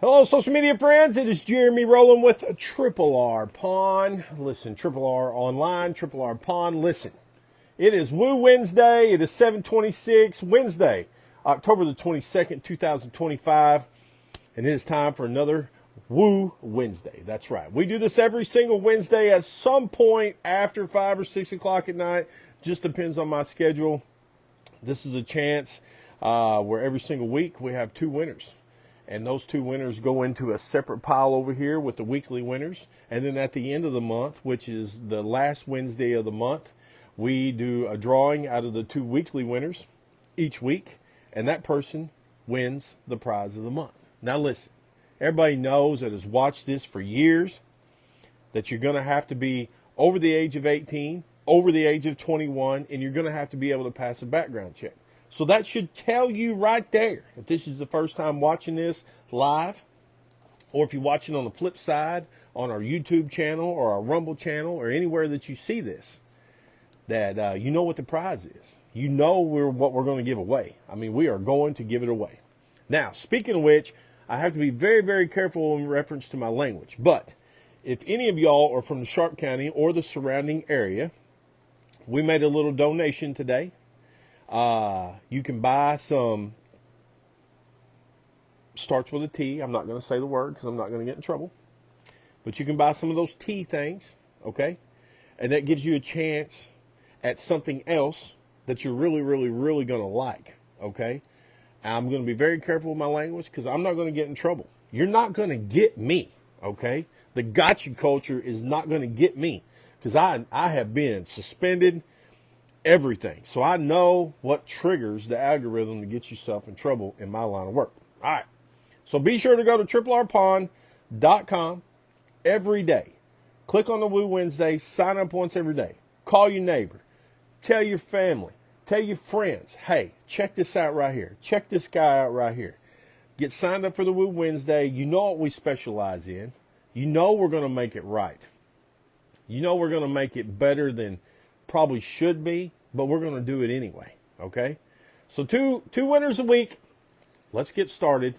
Hello, social media friends. It is Jeremy Rowland with Triple R Pawn. Listen, Triple R online, Triple R Pawn. Listen, it is Woo Wednesday. It is 7/26 Wednesday, October the 22nd, 2025, and it is time for another Woo Wednesday. That's right. We do this every single Wednesday at some point after 5 or 6 o'clock at night. Just depends on my schedule. This is a chance where every single week we have two winners. And those two winners go into a separate pile over here with the weekly winners. And then at the end of the month, which is the last Wednesday of the month, we do a drawing out of the two weekly winners each week. And that person wins the prize of the month. Now listen, everybody knows that has watched this for years that you're going to have to be over the age of 18, over the age of 21, and you're going to have to be able to pass a background check. So that should tell you right there, if this is the first time watching this live, or if you're watching on the flip side on our YouTube channel or our Rumble channel or anywhere that you see this, that you know what the prize is. You know what we're going to give away. I mean, we are going to give it away. Now, speaking of which, I have to be very, very careful in reference to my language. But if any of y'all are from the Sharp County or the surrounding area, we made a little donation today. You can buy some, starts with a T. I'm not going to say the word because I'm not going to get in trouble. But you can buy some of those tea things, okay? And that gives you a chance at something else that you're really, really, really going to like, okay? I'm going to be very careful with my language because I'm not going to get in trouble. You're not going to get me, okay? The gotcha culture is not going to get me because I have been suspended, everything. So I know what triggers the algorithm to get yourself in trouble in my line of work. All right. So be sure to go to triplrpawn.com every day. Click on the Woo Wednesday. Sign up once every day. Call your neighbor. Tell your family. Tell your friends. Hey, check this out right here. Check this guy out right here. Get signed up for the Woo Wednesday. You know what we specialize in. You know we're going to make it right. You know we're going to make it better than probably should be, but we're going to do it anyway, okay? So two winners a week. Let's get started,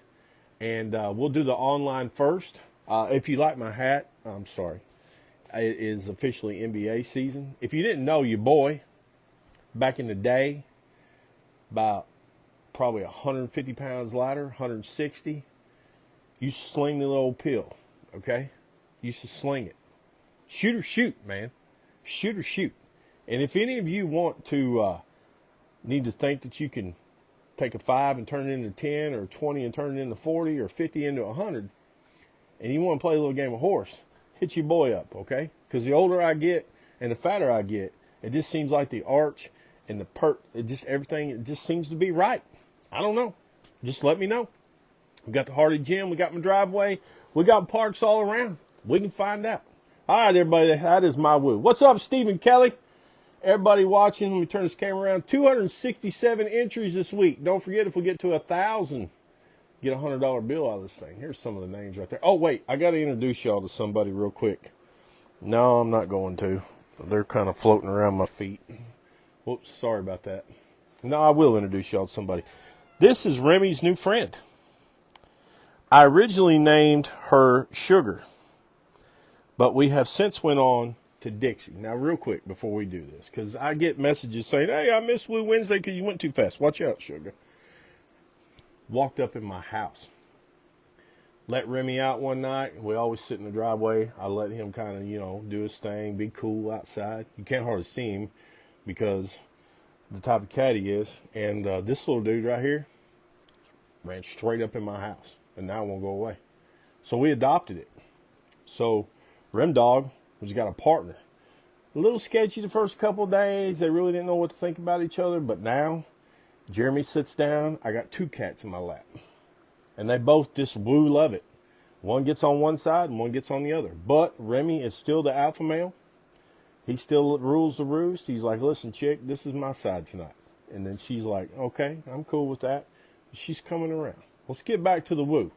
and we'll do the online first. If you like my hat, I'm sorry. It is officially NBA season. If you didn't know, your boy, back in the day, about probably 150 pounds lighter, 160, used to sling the little pill, okay? Used to sling it. Shoot or shoot, man. Shoot or shoot. And if any of you want to need to think that you can take a 5 and turn it into 10, or 20 and turn it into 40, or 50 into 100, and you want to play a little game of horse, hit your boy up, okay? Because the older I get and the fatter I get, it just seems like the arch and the everything, it just seems to be right. I don't know. Just let me know. We got the Hardy Gym. We got my driveway. We got parks all around. We can find out. All right, everybody, that is my woo. What's up, Stephen Kelly? Everybody watching, let me turn this camera around. 267 entries this week. Don't forget, if we get to 1,000, get a $100 bill out of this thing. Here's some of the names right there. Oh, wait, I got to introduce y'all to somebody real quick. No, I'm not going to. They're kind of floating around my feet. Whoops, sorry about that. No, I will introduce y'all to somebody. This is Remy's new friend. I originally named her Sugar, but we have since went on to Dixie. Now, real quick before we do this, because I get messages saying, hey, I missed Woo Wednesday because you went too fast. Watch out, Sugar. Walked up in my house. Let Remy out one night. We always sit in the driveway. I let him kind of, do his thing, be cool outside. You can't hardly see him because the type of cat he is. And this little dude right here ran straight up in my house. And now it won't go away. So we adopted it. So Rem Dog has got a partner. A little sketchy the first couple of days. They really didn't know what to think about each other. But now, Jeremy sits down. I got two cats in my lap. And they both just woo love it. One gets on one side and one gets on the other. But Remy is still the alpha male. He still rules the roost. He's like, listen, chick, this is my side tonight. And then she's like, okay, I'm cool with that. She's coming around. Let's get back to the woo.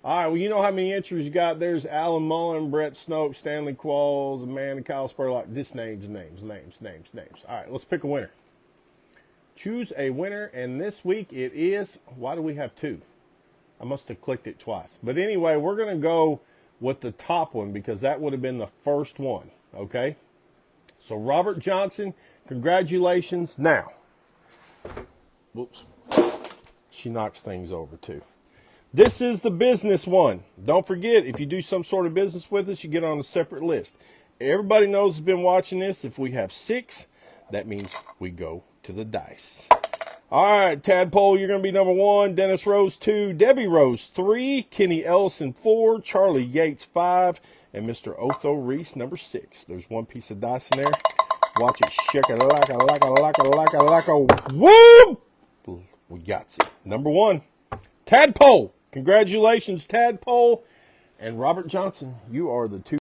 All right, well, you know how many entries you got. There's Alan Mullen, Brett Snoke, Stanley Qualls, Amanda Kyle Spurlock. This names. All right, let's pick a winner. Choose a winner, and this week it is, why do we have two? I must have clicked it twice. But anyway, we're going to go with the top one because that would have been the first one. Okay? So Robert Johnson, congratulations. Now, whoops. She knocks things over too. This is the business one. Don't forget, if you do some sort of business with us, you get on a separate list. Everybody knows has been watching this. If we have 6, that means we go to the dice. All right, Tadpole, you're going to be number 1. Dennis Rose 2. Debbie Rose 3. Kenny Ellison 4. Charlie Yates 5. And Mr. Otho Reese number 6. There's one piece of dice in there. Watch it shake it like a whoop. We got it. Number 1, Tadpole. Congratulations, Tadpole. And Robert Johnson, you are the 2.